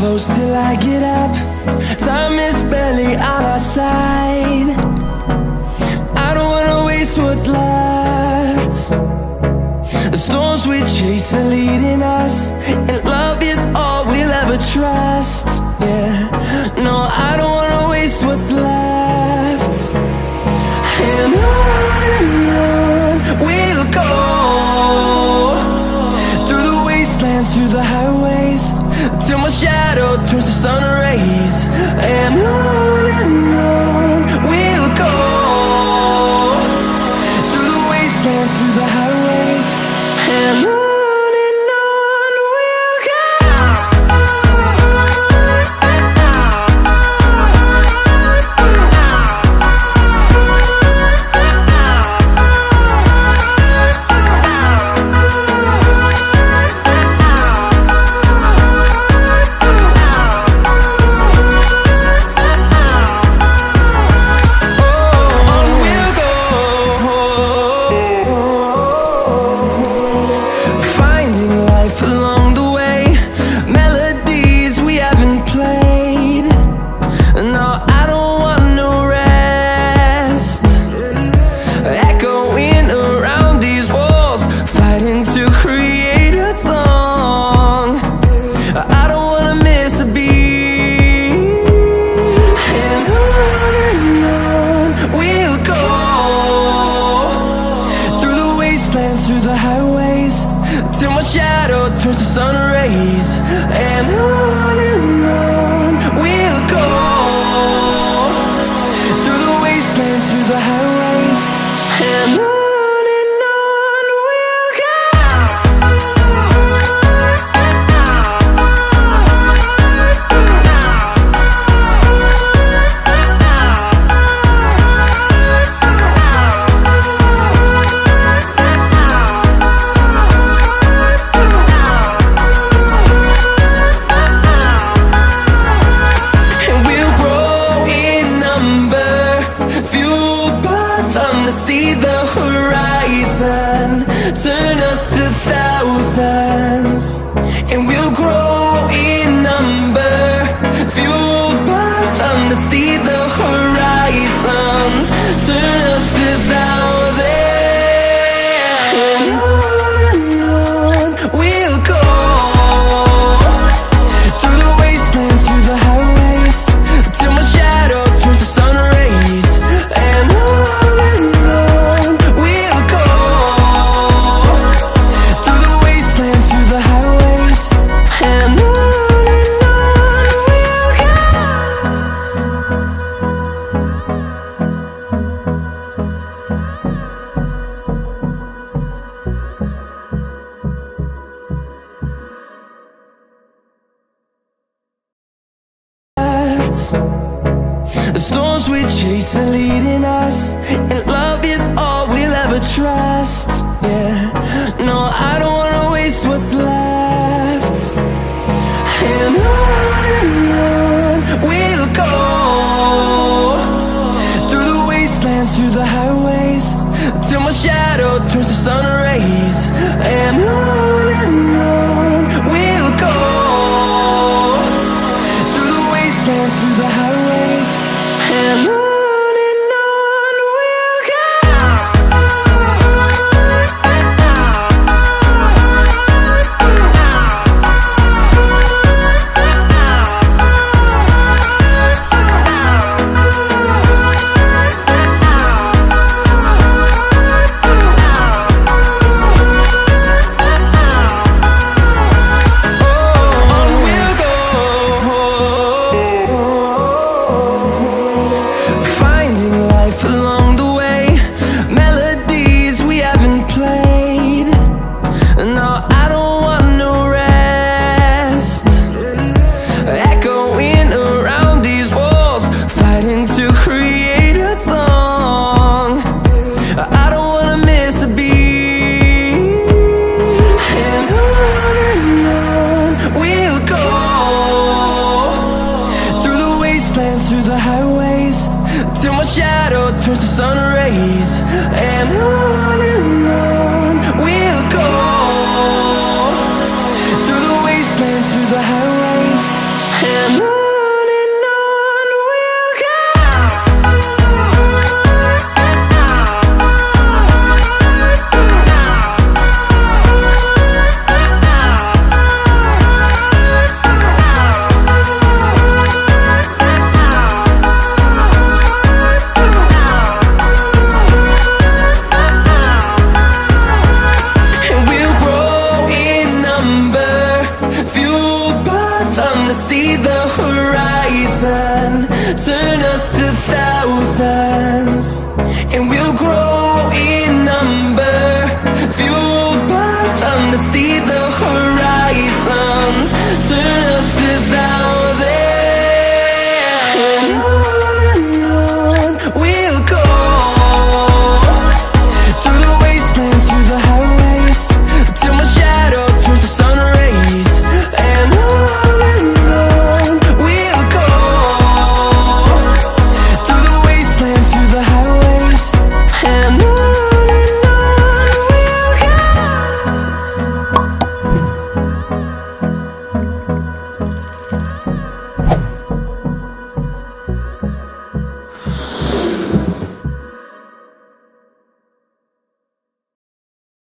close till I get up. Time is barely on our side. I don't wanna waste what's left. The storms we chase are leading us, and love is all we'll ever trust. Yeah, no, I don't wanna waste what's left. And on we'll go, through the wastelands, through the highways, till my shadow turns to sun rays. And on we'll go, through the wastelands, through the highways, and on. Through the highways, till my shadow turns to sun rays. And on we'll go, through the wastelands, through the highways, and on we'll go. See the horizon turn us to thousands, and we'll grow in number, fueled by them. To see the horizon turn us to thousands, and on we'll go, through the wastelands, through the highways, till my shadow turns to sun rays. And the storms we chase are leading us, and love is all we'll ever trust. Yeah, no, I don't wanna waste what's left. And on we'll go, through the wastelands, through the highways, till my shadow turns to sun rays. And on